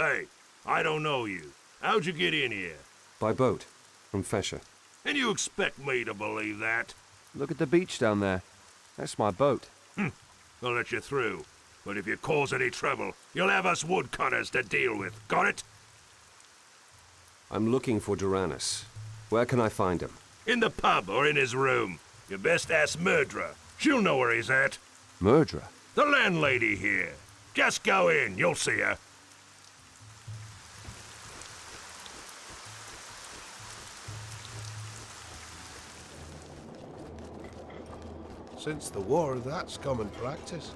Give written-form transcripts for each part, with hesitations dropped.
Hey, I don't know you. How'd you get in here? By boat, from Feshyr. And you expect me to believe that? Look at the beach down there. That's my boat. I'll let you through. But if you cause any trouble, you'll have us woodcutters to deal with. Got it? I'm looking for Daranis. Where can I find him? In the pub or in his room. You best ask Murdra. She'll know where he's at. Murdra? The landlady here. Just go in, you'll see her. Since the war, that's common practice.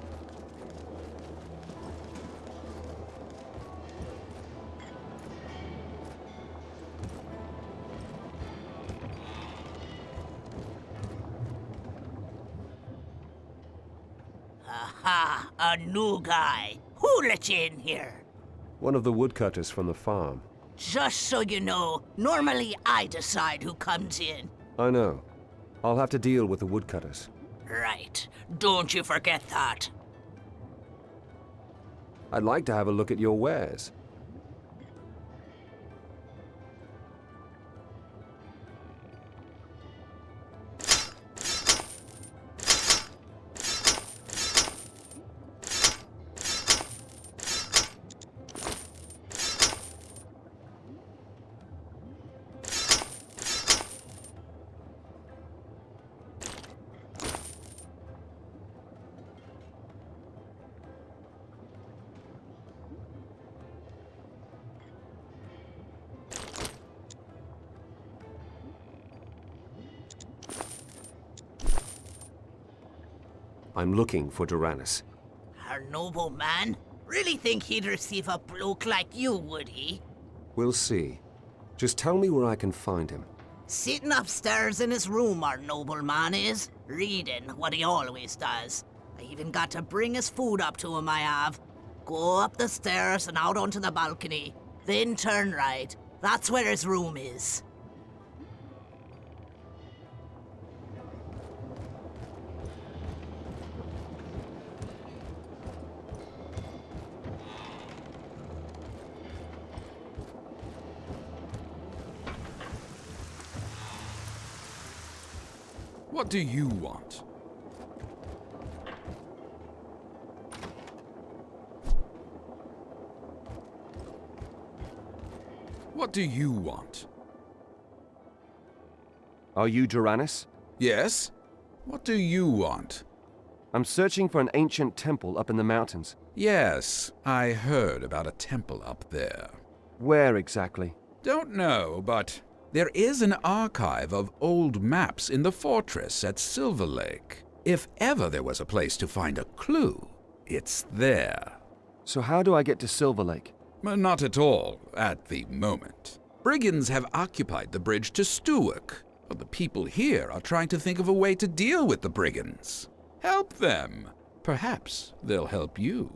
Aha, a new guy. Who let you in here? One of the woodcutters from the farm. Just so you know, normally I decide who comes in. I know. I'll have to deal with the woodcutters. Right. Don't you forget that. I'd like to have a look at your wares. I'm looking for Daranis. Our noble man? Really think he'd receive a bloke like you, would he? We'll see. Just tell me where I can find him. Sitting upstairs in his room, our noble man is, reading what he always does. I even got to bring his food up to him, I have. Go up the stairs and out onto the balcony, then turn right. That's where his room is. What do you want? What do you want? Are you Daranis? Yes? What do you want? I'm searching for an ancient temple up in the mountains. Yes, I heard about a temple up there. Where exactly? Don't know, but there is an archive of old maps in the fortress at Silver Lake. If ever there was a place to find a clue, it's there. So how do I get to Silver Lake? Not at all, at the moment. Brigands have occupied the bridge to Stuart, but the people here are trying to think of a way to deal with the brigands. Help them. Perhaps they'll help you.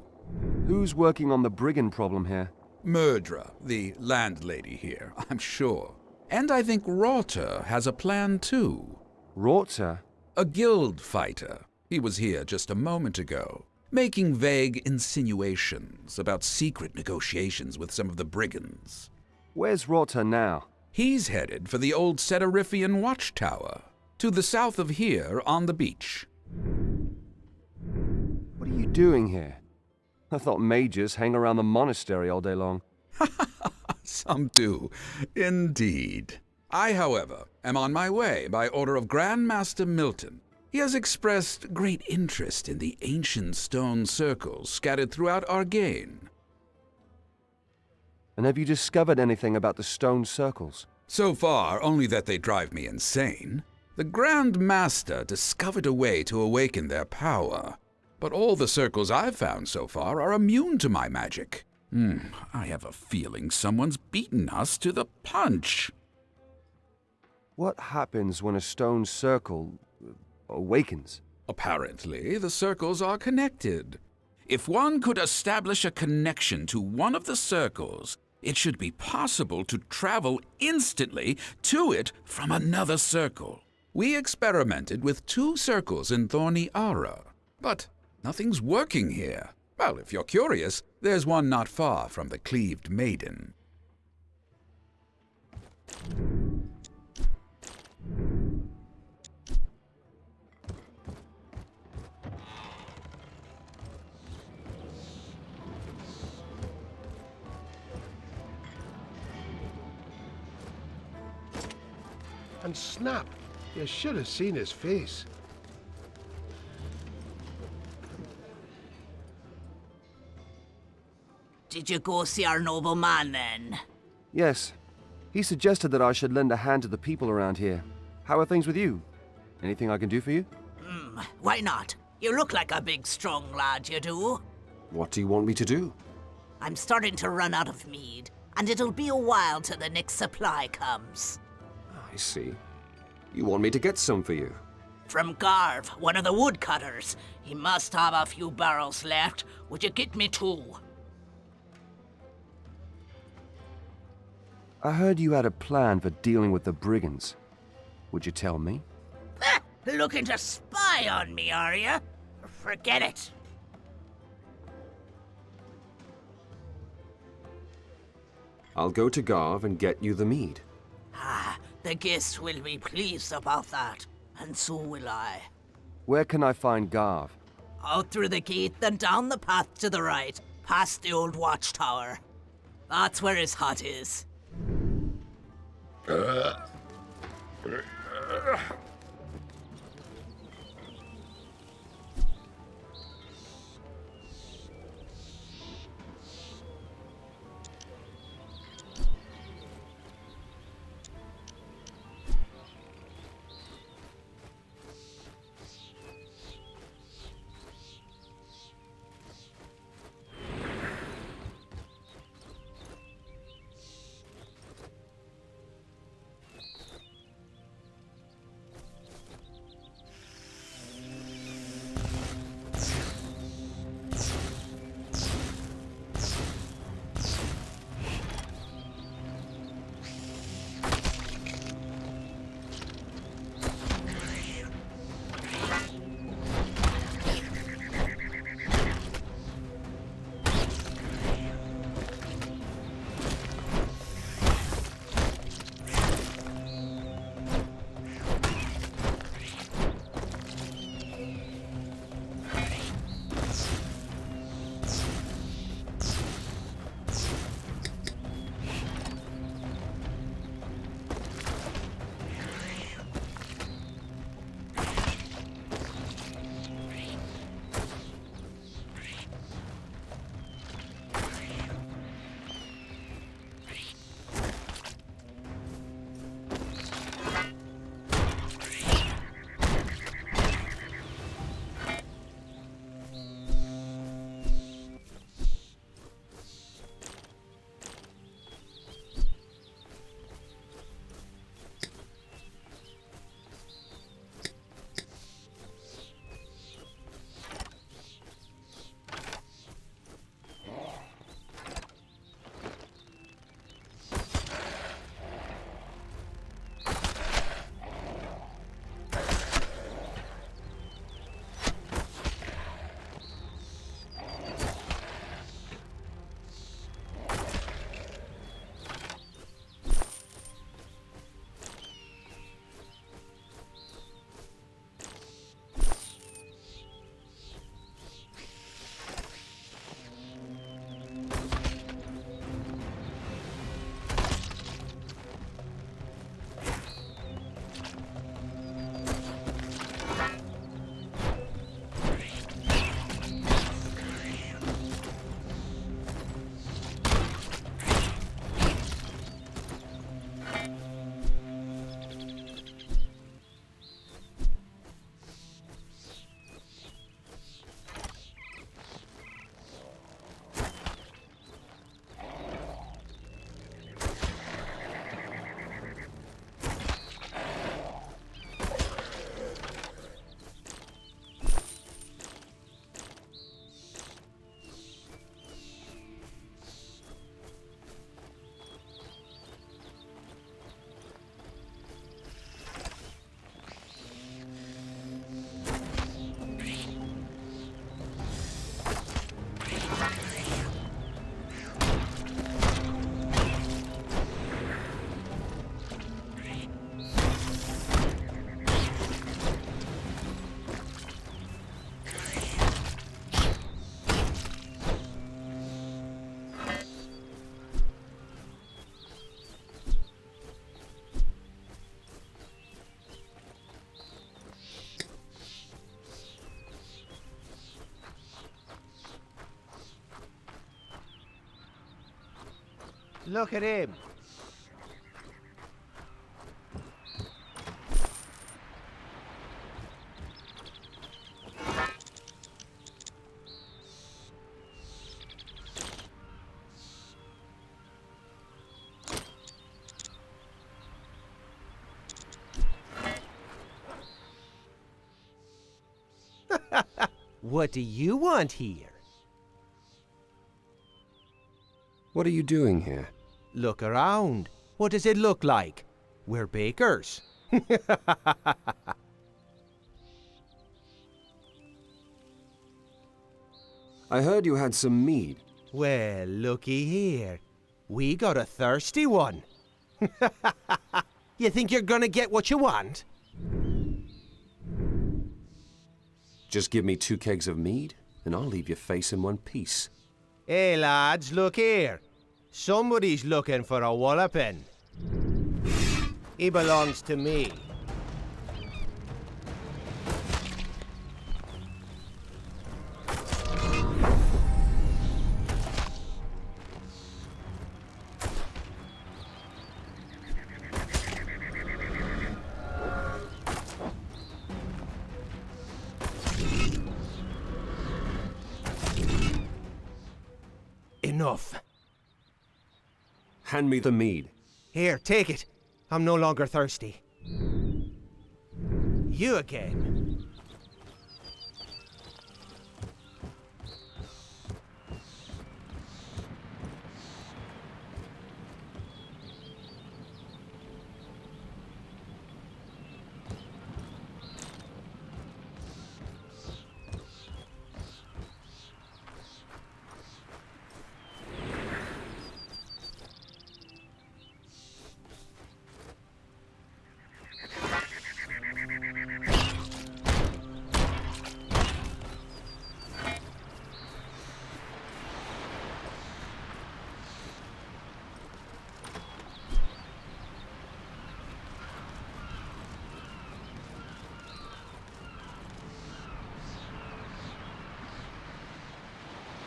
Who's working on the brigand problem here? Murdra, the landlady here, I'm sure. And I think Rauter has a plan too. Rauter? A guild fighter. He was here just a moment ago, making vague insinuations about secret negotiations with some of the brigands. Where's Rauter now? He's headed for the old Setarifian watchtower, to the south of here on the beach. What are you doing here? I thought mages hang around the monastery all day long. Some do, indeed. I, however, am on my way by order of Grand Master Milton. He has expressed great interest in the ancient stone circles scattered throughout Arcania. And have you discovered anything about the stone circles? So far, only that they drive me insane. The Grand Master discovered a way to awaken their power, but all the circles I've found so far are immune to my magic. I have a feeling someone's beaten us to the punch. What happens when a stone circle awakens? Apparently, the circles are connected. If one could establish a connection to one of the circles, it should be possible to travel instantly to it from another circle. We experimented with 2 circles in Thorny Ara, but nothing's working here. Well, if you're curious, there's one not far from the Cleaved Maiden. And snap, you should have seen his face. Did you go see our nobleman then? Yes. He suggested that I should lend a hand to the people around here. How are things with you? Anything I can do for you? Why not? You look like a big, strong lad, you do. What do you want me to do? I'm starting to run out of mead, and it'll be a while till the next supply comes. I see. You want me to get some for you? From Garv, one of the woodcutters. He must have a few barrels left. Would you get me two? I heard you had a plan for dealing with the brigands. Would you tell me? Looking to spy on me, are you? Forget it. I'll go to Garv and get you the mead. The guests will be pleased about that, and so will I. Where can I find Garv? Out through the gate, then down the path to the right, past the old watchtower. That's where his hut is. Look at him. What do you want here? What are you doing here? Look around. What does it look like? We're bakers. I heard you had some mead. Well, looky here. We got a thirsty one. You think you're gonna get what you want? Just give me 2 kegs of mead, and I'll leave your face in one piece. Hey lads, look here. Somebody's looking for a walloping. He belongs to me. Enough. Hand me the mead. Here, take it. I'm no longer thirsty. You again.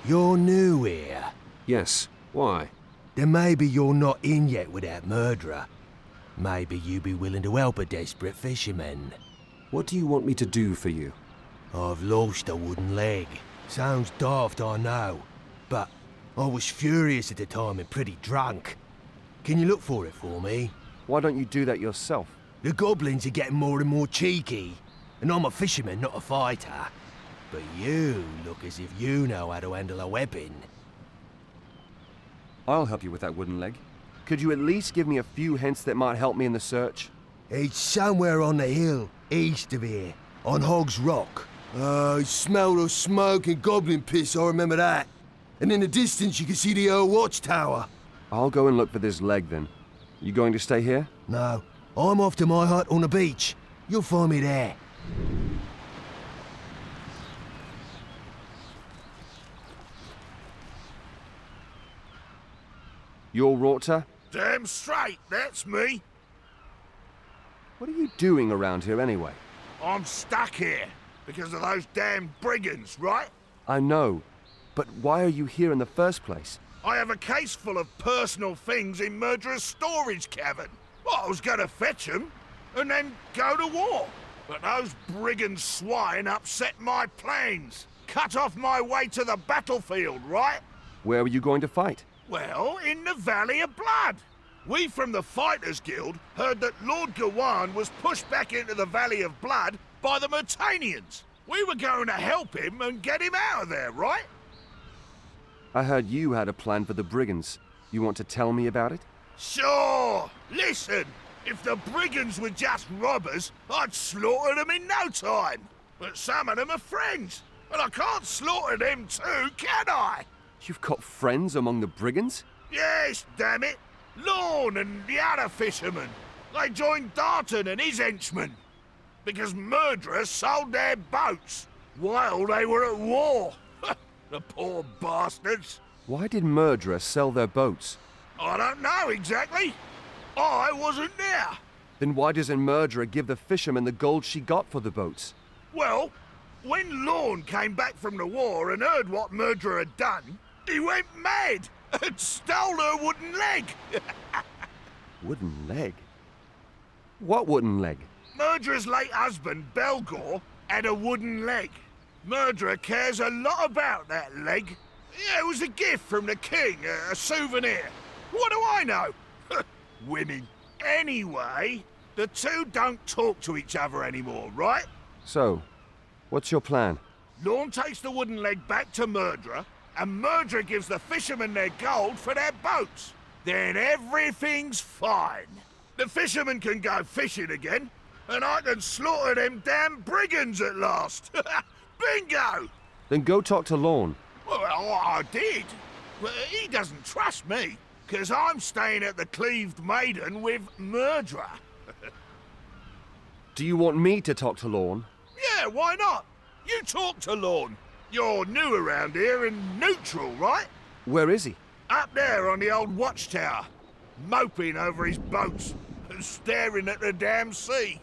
You're new here. Yes. Why? Then maybe you're not in yet with that Murdra. Maybe you be willing to help a desperate fisherman. What do you want me to do for you? I've lost a wooden leg. Sounds daft, I know. But I was furious at the time and pretty drunk. Can you look for it for me? Why don't you do that yourself? The goblins are getting more and more cheeky. And I'm a fisherman, not a fighter. But you look as if you know how to handle a weapon. I'll help you with that wooden leg. Could you at least give me a few hints that might help me in the search? It's somewhere on the hill, east of here, on Hog's Rock. I smelled of smoke and goblin piss, I remember that. And in the distance you can see the old watchtower. I'll go and look for this leg then. You going to stay here? No, I'm off to my hut on the beach. You'll find me there. You're Rauter? Damn straight, that's me. What are you doing around here anyway? I'm stuck here because of those damn brigands, right? I know, but why are you here in the first place? I have a case full of personal things in Murdra's storage cavern. Well, I was gonna fetch them and then go to war. But those brigand swine upset my plans. Cut off my way to the battlefield, right? Where were you going to fight? Well, in the Valley of Blood. We from the Fighters Guild heard that Lord Gawain was pushed back into the Valley of Blood by the Murtanians. We were going to help him and get him out of there, right? I heard you had a plan for the brigands. You want to tell me about it? Sure! Listen, if the brigands were just robbers, I'd slaughter them in no time. But some of them are friends, and I can't slaughter them too, can I? You've got friends among the brigands? Yes, damn it! Lorne and the other fishermen. They joined Darton and his henchmen. Because Murdra sold their boats while they were at war. The poor bastards. Why did Murdra sell their boats? I don't know exactly. I wasn't there. Then why doesn't Murdra give the fishermen the gold she got for the boats? Well, when Lorne came back from the war and heard what Murdra had done, he went mad. and stole her wooden leg. Wooden leg? What wooden leg? Murdra's late husband, Belgor, had a wooden leg. Murdra cares a lot about that leg. Yeah, it was a gift from the king, a souvenir. What do I know? Women. Anyway, the two don't talk to each other anymore, right? So, what's your plan? Lorne takes the wooden leg back to Murdra, and Murdra gives the fishermen their gold for their boats. Then everything's fine. The fishermen can go fishing again, and I can slaughter them damn brigands at last. Bingo! Then go talk to Lorne. Well, I did. Well, he doesn't trust me, because I'm staying at the Cleaved Maiden with Murdra. Do you want me to talk to Lorne? Yeah, why not? You talk to Lorne. You're new around here and neutral, right? Where is he? Up there on the old watchtower, moping over his boats and staring at the damn sea.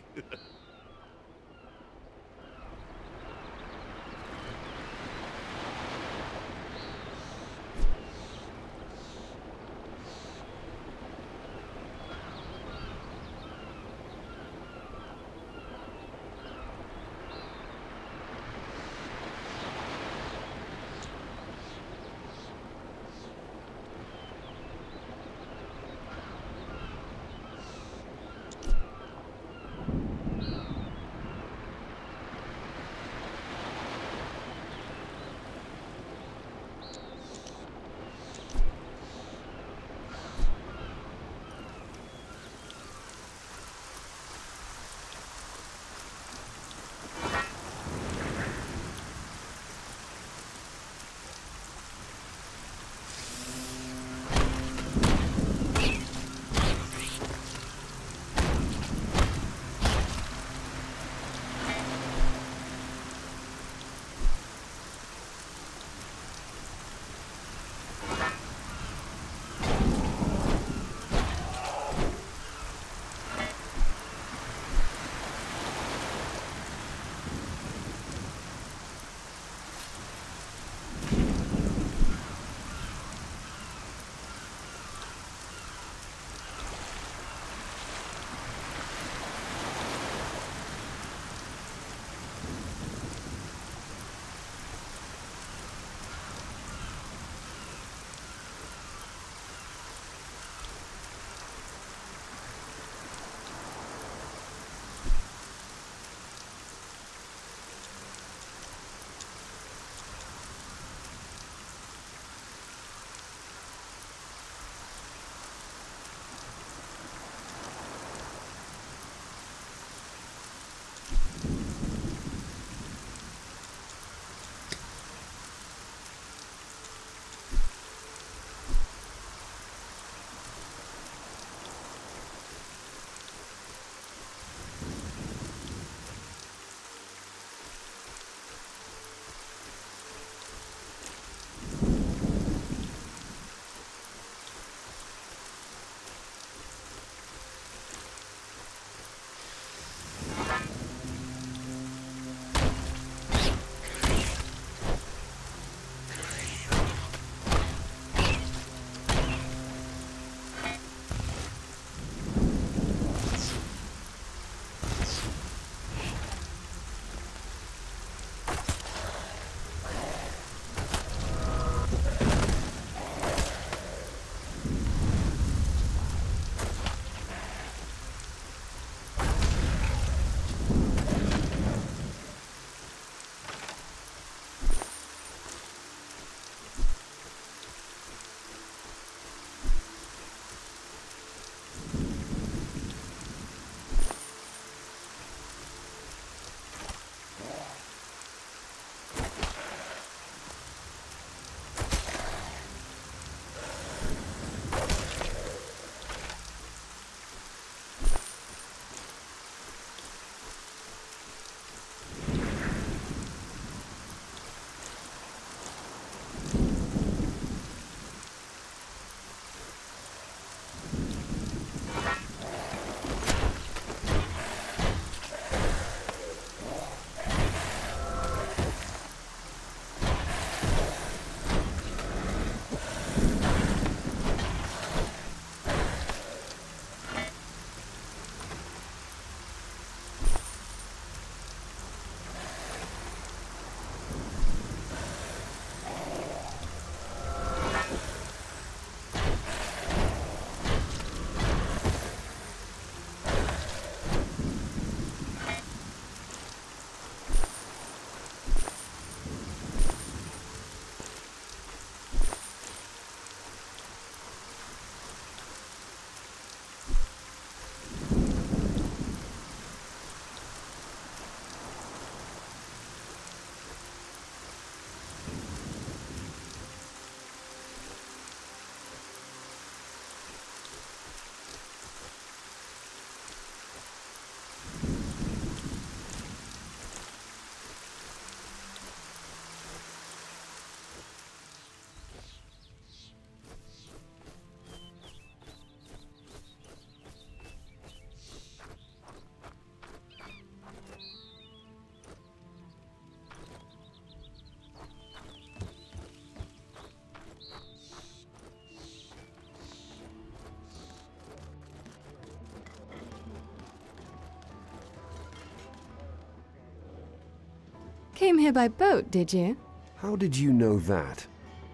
Came here by boat, did you? How did you know that?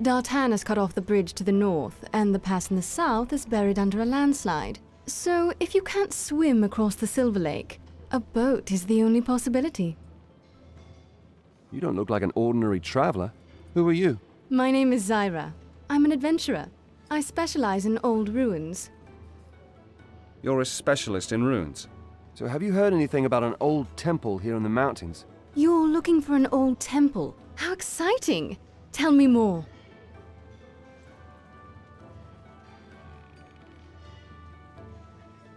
Dartanis cut off the bridge to the north, and the pass in the south is buried under a landslide. So, if you can't swim across the Silver Lake, a boat is the only possibility. You don't look like an ordinary traveler. Who are you? My name is Zyra. I'm an adventurer. I specialize in old ruins. You're a specialist in ruins. So have you heard anything about an old temple here in the mountains? You're looking for an old temple. How exciting! Tell me more.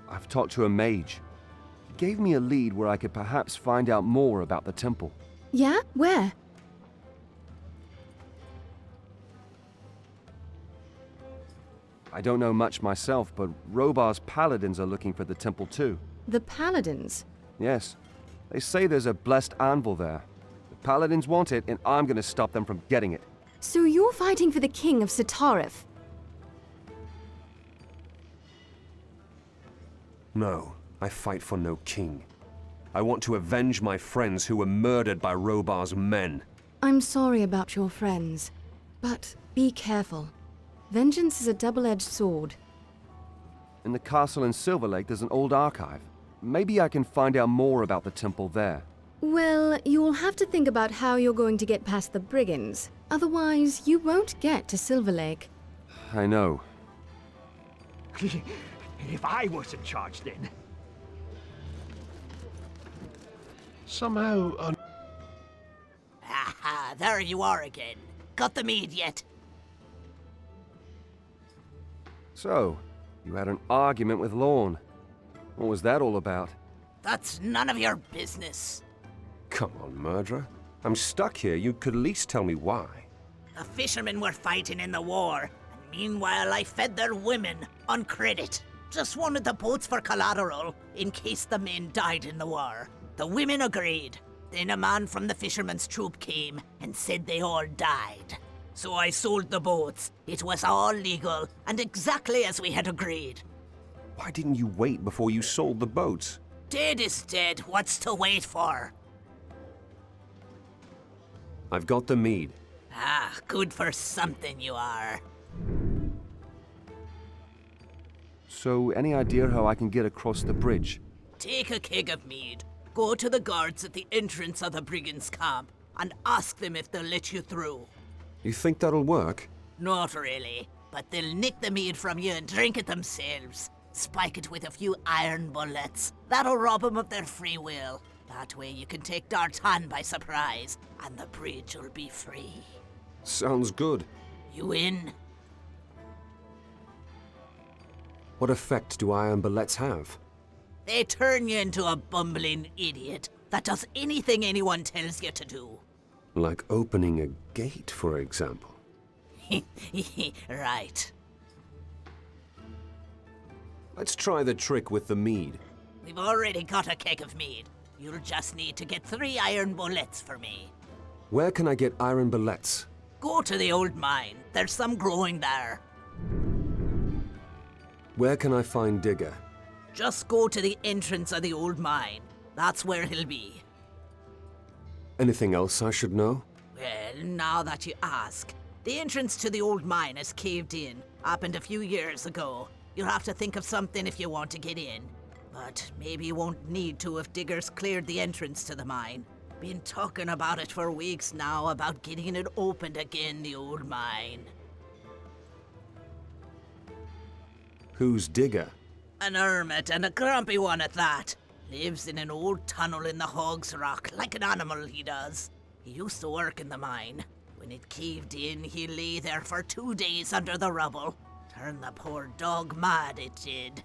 I've talked to a mage. He gave me a lead where I could perhaps find out more about the temple. Yeah? Where? I don't know much myself, but Robar's paladins are looking for the temple too. The paladins? Yes. They say there's a blessed anvil there. The paladins want it, and I'm gonna stop them from getting it. So you're fighting for the king of Sitarif? No, I fight for no king. I want to avenge my friends who were murdered by Robar's men. I'm sorry about your friends, but be careful. Vengeance is a double-edged sword. In the castle in Silver Lake, there's an old archive. Maybe I can find out more about the temple there. Well, you'll have to think about how you're going to get past the brigands. Otherwise, you won't get to Silver Lake. I know. If I was in charge then. Somehow, Aha, there you are again. Got the mead yet? So, you had an argument with Lorne. What was that all about? That's none of your business. Come on, Murdra. I'm stuck here. You could at least tell me why. The fishermen were fighting in the war, and meanwhile I fed their women on credit. Just wanted the boats for collateral, in case the men died in the war. The women agreed. Then a man from the fishermen's troop came and said they all died. So I sold the boats. It was all legal, and exactly as we had agreed. Why didn't you wait before you sold the boats? Dead is dead, what's to wait for? I've got the mead. Ah, good for something you are. So, any idea how I can get across the bridge? Take a keg of mead, go to the guards at the entrance of the brigands' camp, and ask them if they'll let you through. You think that'll work? Not really, but they'll nick the mead from you and drink it themselves. Spike it with a few iron bullets. That'll rob them of their free will. That way you can take Dartan by surprise, and the bridge will be free. Sounds good. You in? What effect do iron bullets have? They turn you into a bumbling idiot that does anything anyone tells you to do. Like opening a gate, for example. Right. Let's try the trick with the mead. We've already got a keg of mead. You'll just need to get 3 iron bullets for me. Where can I get iron bullets? Go to the old mine. There's some growing there. Where can I find Digger? Just go to the entrance of the old mine. That's where he'll be. Anything else I should know? Well, now that you ask, the entrance to the old mine is caved in. Happened a few years ago. You'll have to think of something if you want to get in. But maybe you won't need to if diggers cleared the entrance to the mine. Been talking about it for weeks now, about getting it opened again, the old mine. Who's Digger? An hermit, and a grumpy one at that. Lives in an old tunnel in the Hog's Rock, like an animal he does. He used to work in the mine. When it caved in, he lay there for 2 days under the rubble. Turned the poor dog mad, it did.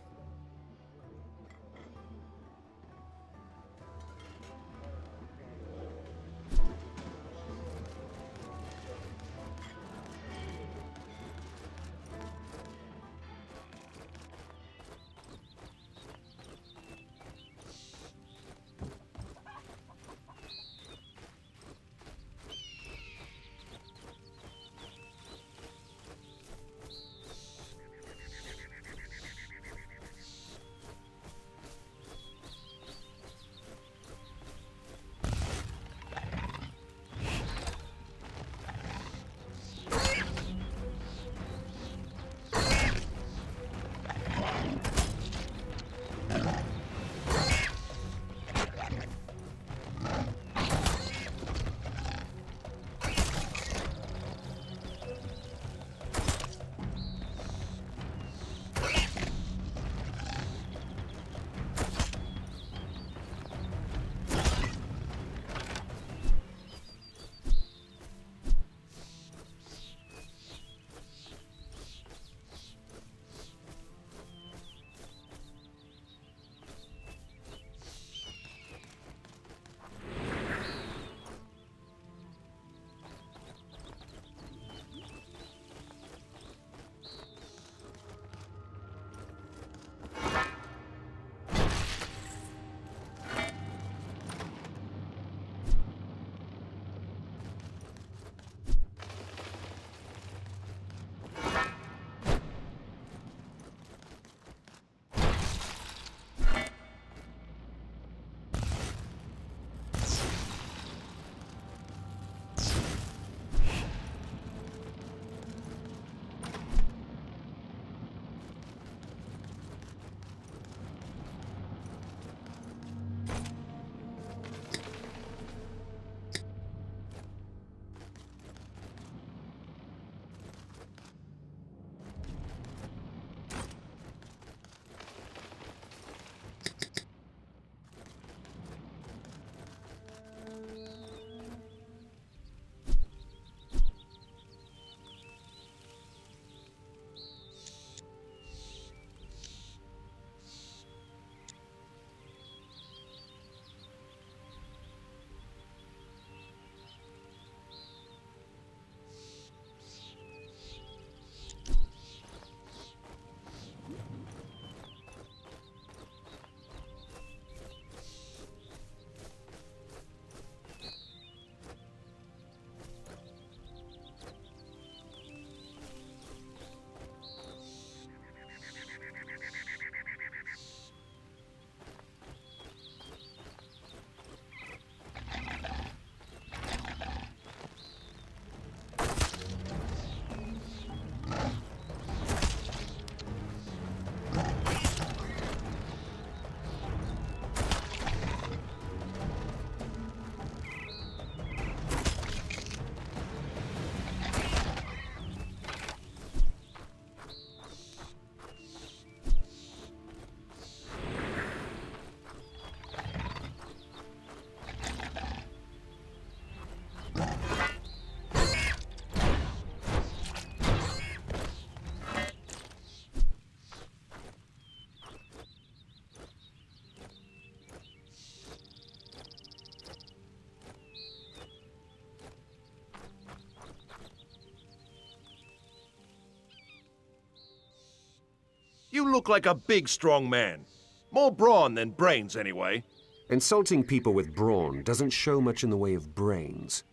You look like a big, strong man. More brawn than brains, anyway. Insulting people with brawn doesn't show much in the way of brains.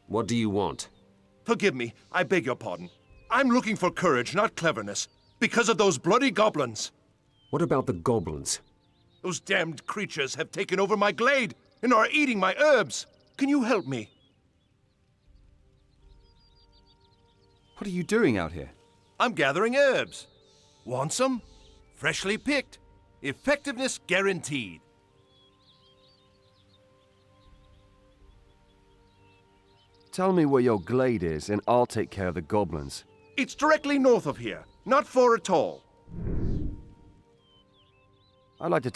What do you want? Forgive me, I beg your pardon. I'm looking for courage, not cleverness, because of those bloody goblins. What about the goblins? Those damned creatures have taken over my glade and are eating my herbs. Can you help me? What are you doing out here? I'm gathering herbs. Want some? Freshly picked. Effectiveness guaranteed. Tell me where your glade is, and I'll take care of the goblins. It's directly north of here. Not far at all. I'd like to...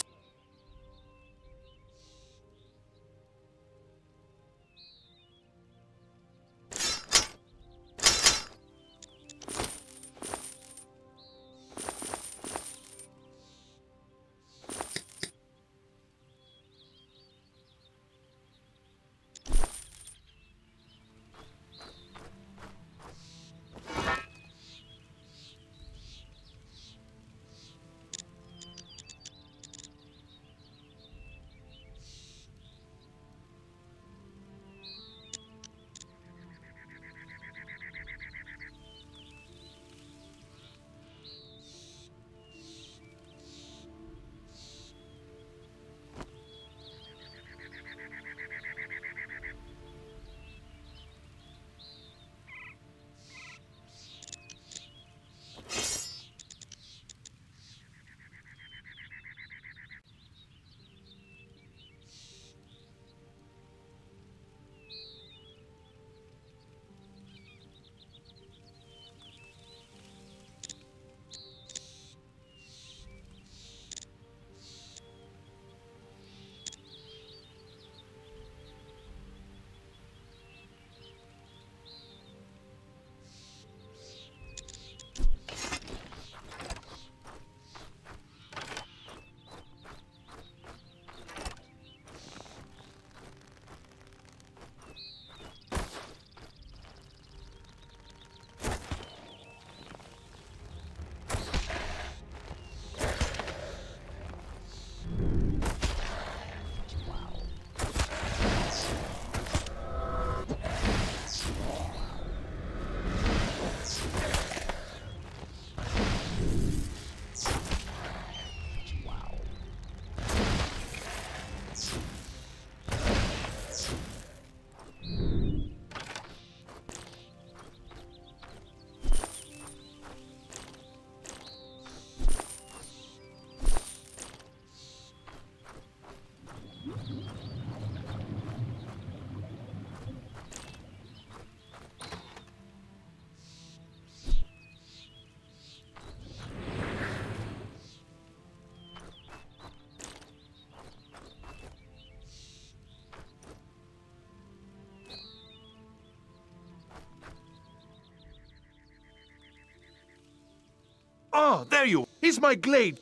Ah, there you are. Here's my glade.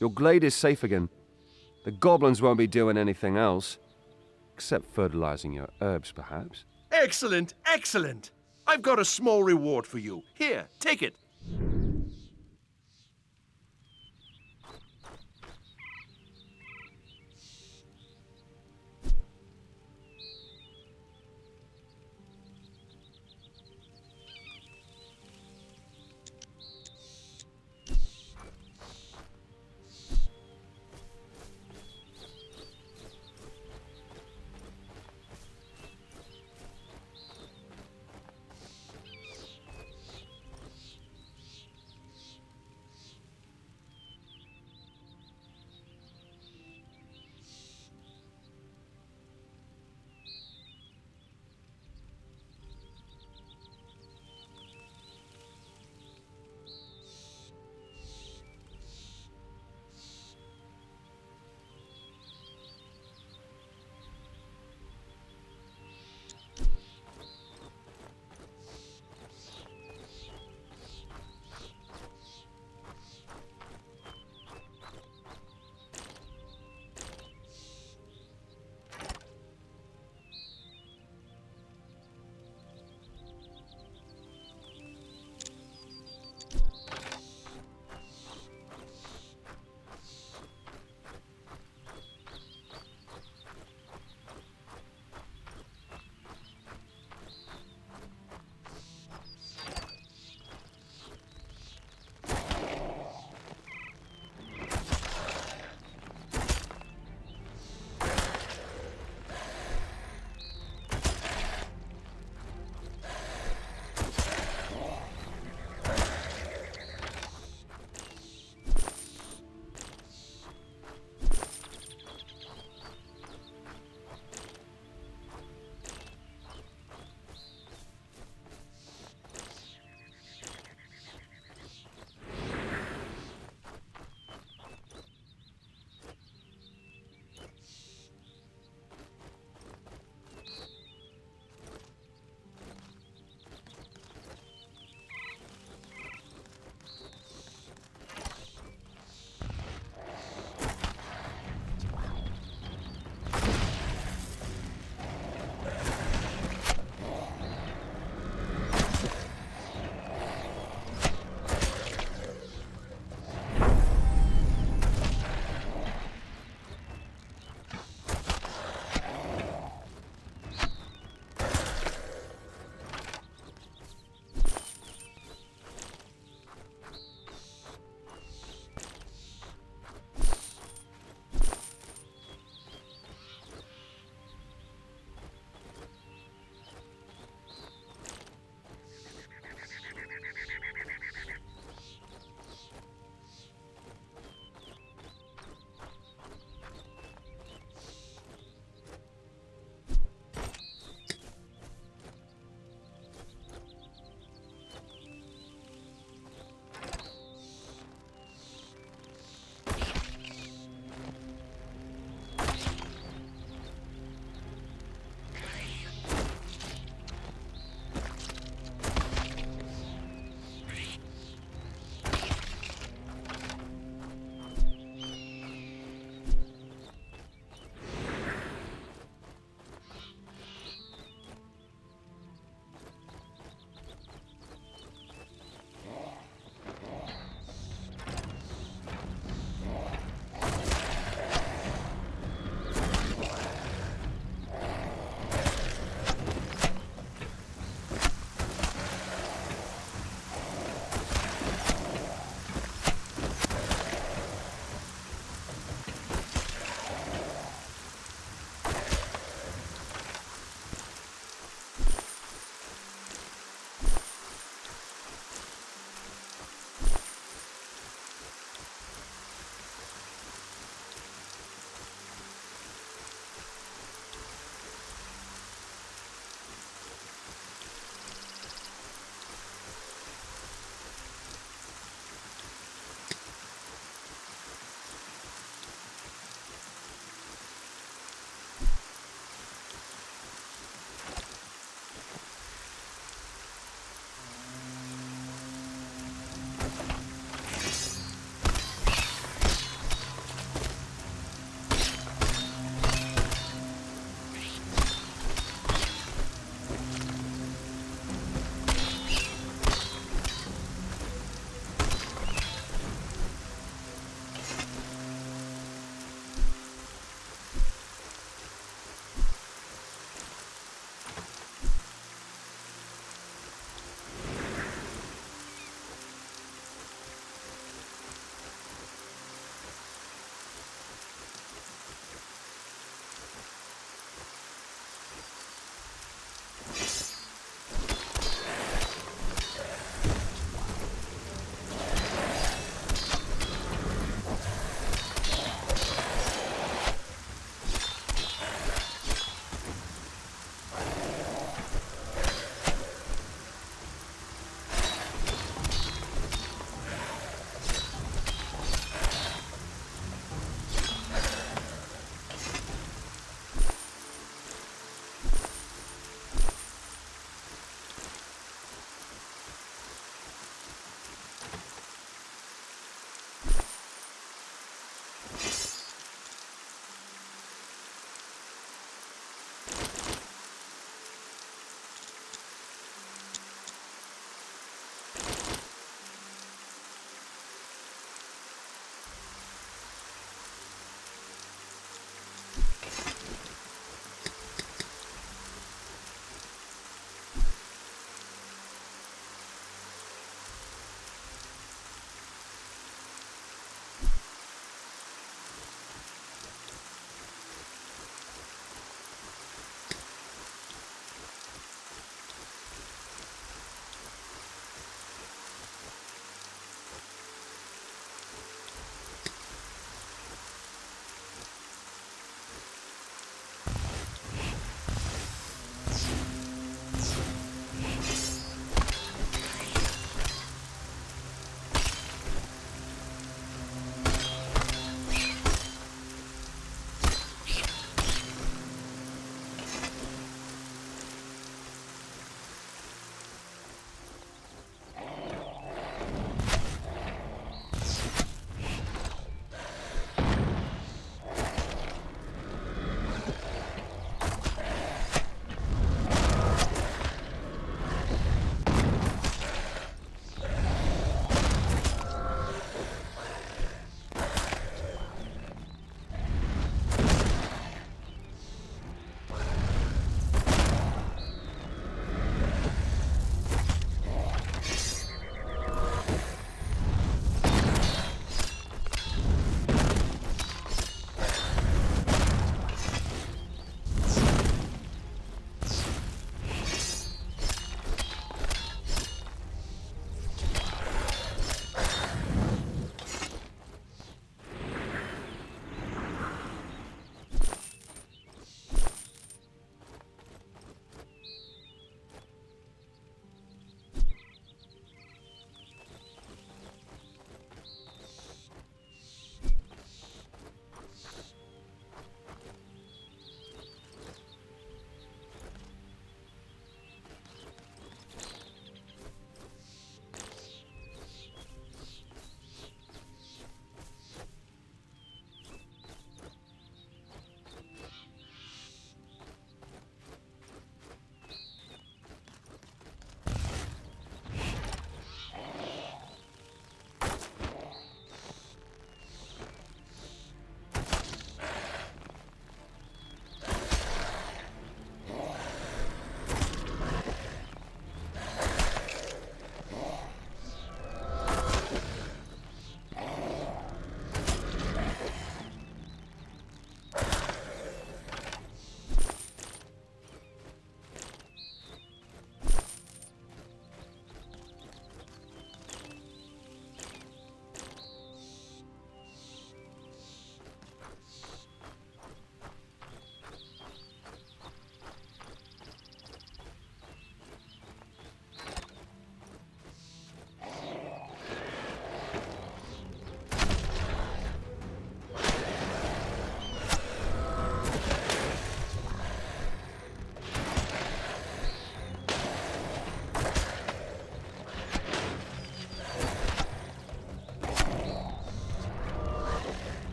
Your glade is safe again. The goblins won't be doing anything else. Except fertilizing your herbs, perhaps. Excellent, excellent. I've got a small reward for you. Here, take it.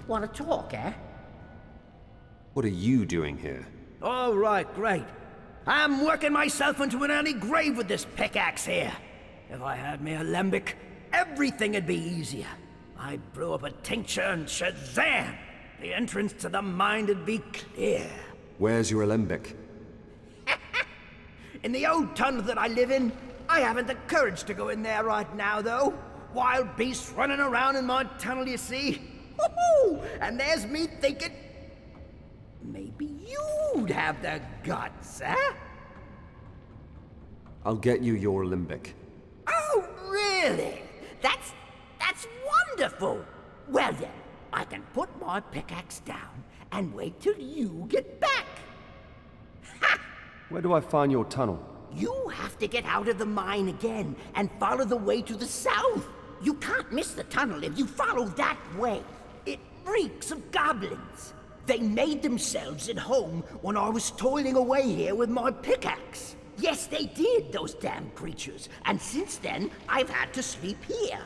Want to talk, eh? What are you doing here? All right, great. I'm working myself into an early grave with this pickaxe here. If I had me alembic, everything'd be easier. I'd brew up a tincture and shazam! The entrance to the mind'd be clear. Where's your alembic? In the old tunnel that I live in, I haven't the courage to go in there right now, though. Wild beasts running around in my tunnel, you see. Woohoo! And there's me thinking, maybe you'd have the guts, eh? I'll get you your alembic. Oh, really? That's wonderful. Well then, I can put my pickaxe down and wait till you get back. Ha! Where do I find your tunnel? You have to get out of the mine again and follow the way to the south. You can't miss the tunnel if you follow that way. It reeks of goblins. They made themselves at home when I was toiling away here with my pickaxe. Yes, they did, those damn creatures. And since then, I've had to sleep here.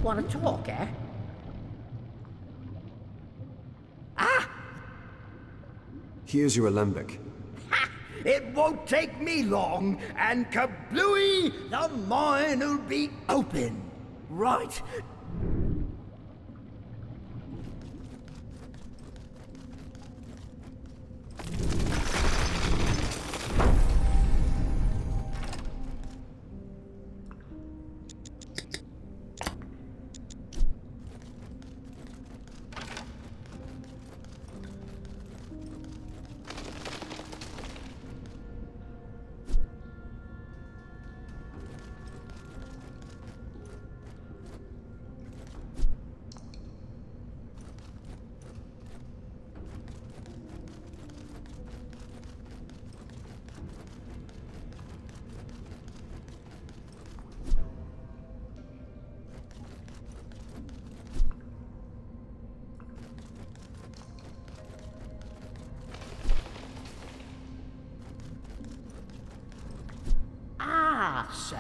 Want to talk, eh? Ah! Here's your alembic. Ha! It won't take me long, and kablooey, the mine'll be open. Right. So?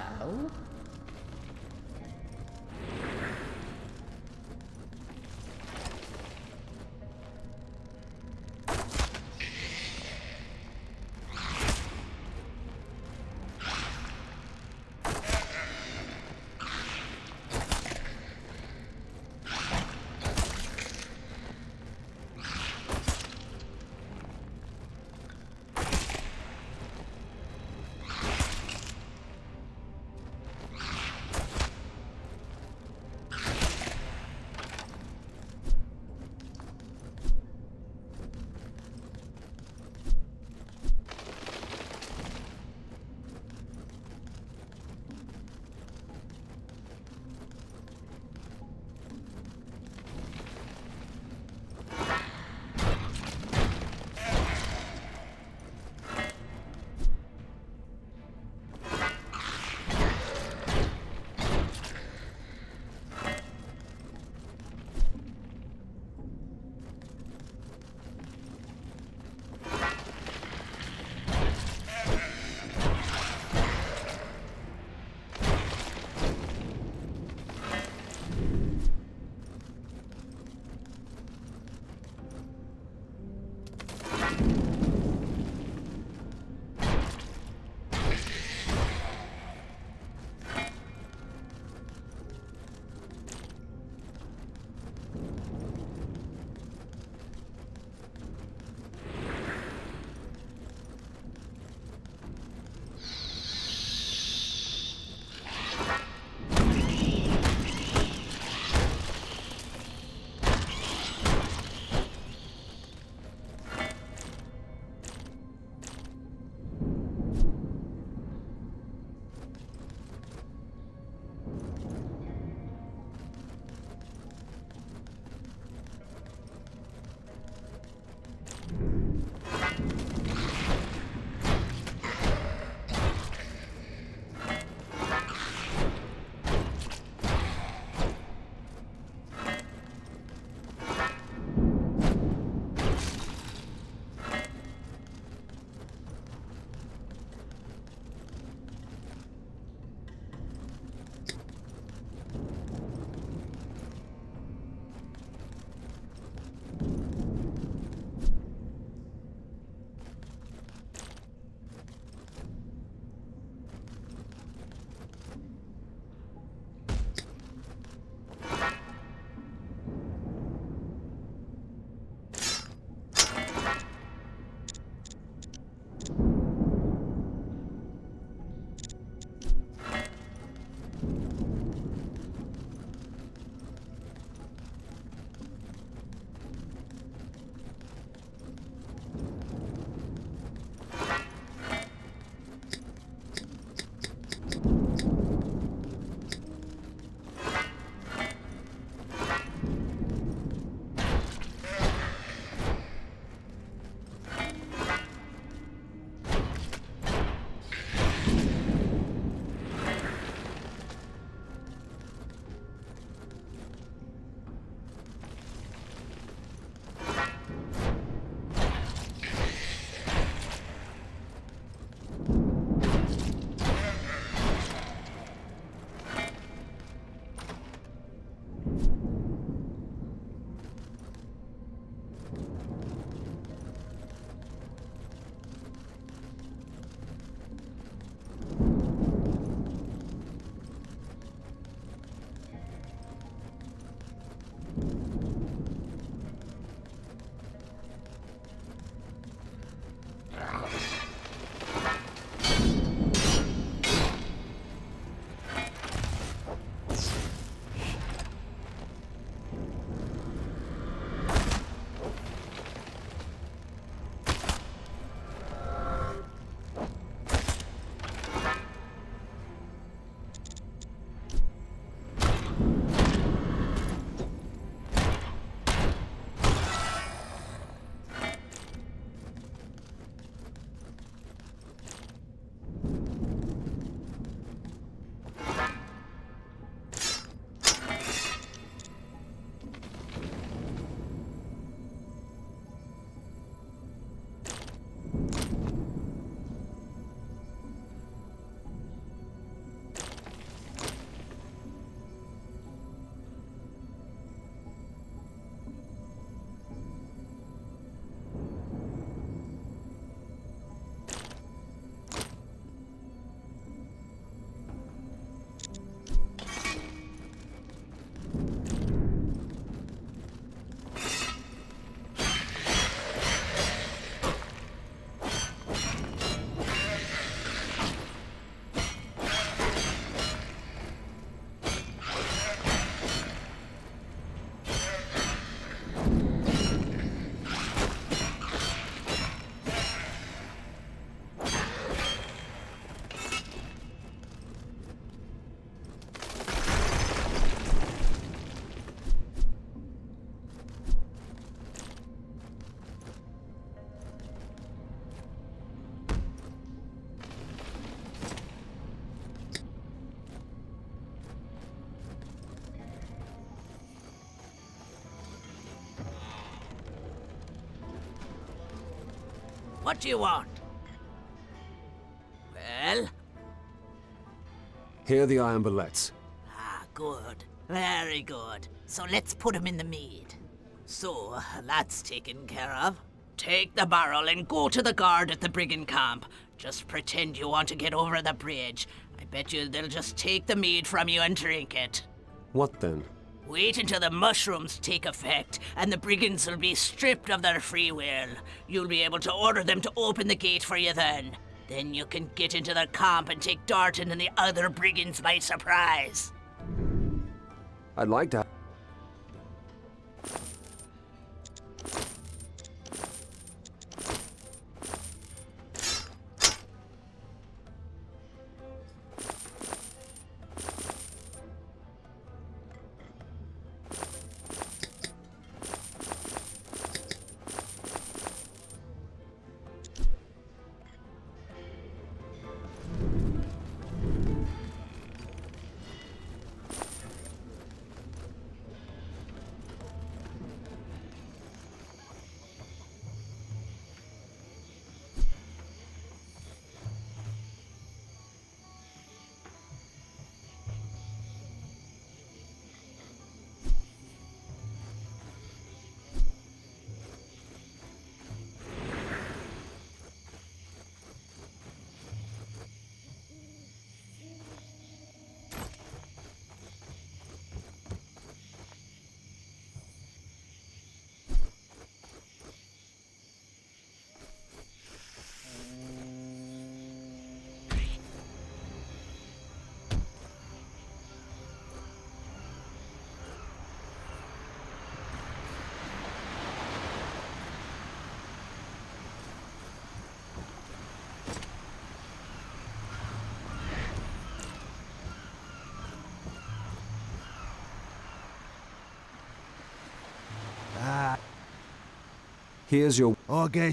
What do you want? Well? Here are the iron bullets. Ah, good. Very good. So let's put him in the mead. So, that's taken care of. Take the barrel and go to the guard at the brigand camp. Just pretend you want to get over the bridge. I bet you they'll just take the mead from you and drink it. What then? Wait until the mushrooms take effect, and the brigands will be stripped of their free will. You'll be able to order them to open the gate for you then. Then you can get into their camp and take Darton and the other brigands by surprise. I'd like to. Here's your. Okay.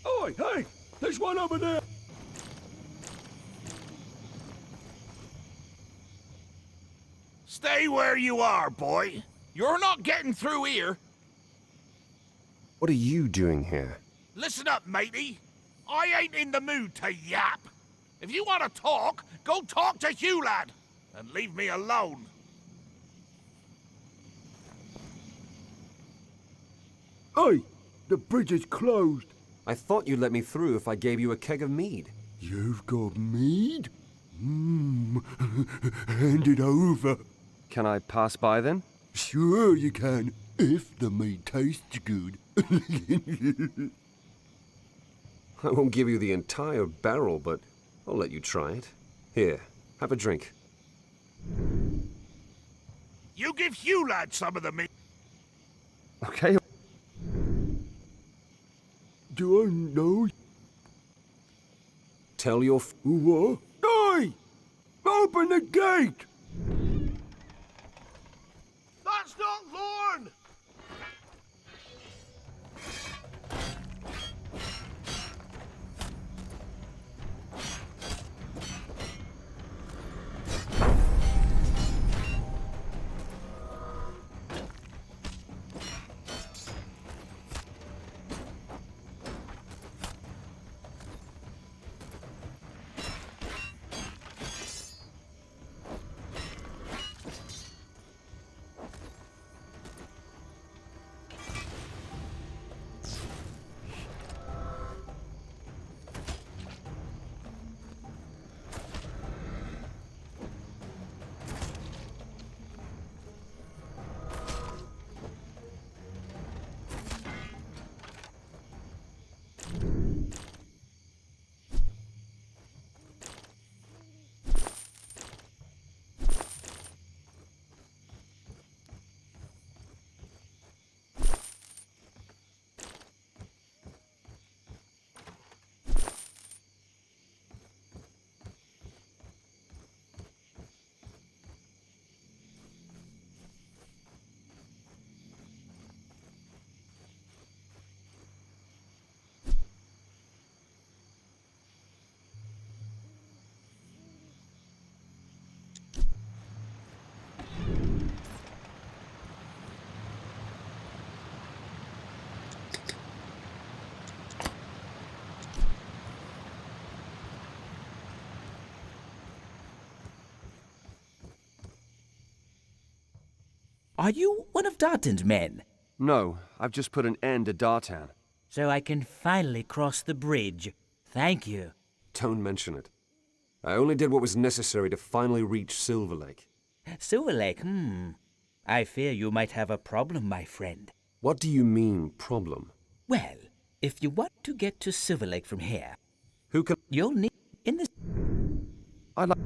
Oi, hey! There's one over there! Stay where you are, boy. You're not getting through here. What are you doing here? Listen up, matey. I ain't in the mood to yap. If you want to talk, go talk to Hiulad. And leave me alone. Oi! The bridge is closed. I thought you'd let me through if I gave you a keg of mead. You've got mead? Hand it over. Can I pass by then? Sure you can, if the mead tastes good. I won't give you the entire barrel, but I'll let you try it. Here, have a drink. You give Hiulad some of the meat. Okay. Do I know? Tell your What? Oi! Open the gate! That's not Lorne! Are you one of Dartan's men? No, I've just put an end to Dartan. So I can finally cross the bridge. Thank you. Don't mention it. I only did what was necessary to finally reach Silver Lake. Silver Lake, I fear you might have a problem, my friend. What do you mean, problem? Well, if you want to get to Silver Lake from here, Who can... you'll need in this... I'd like...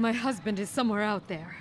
My husband is somewhere out there.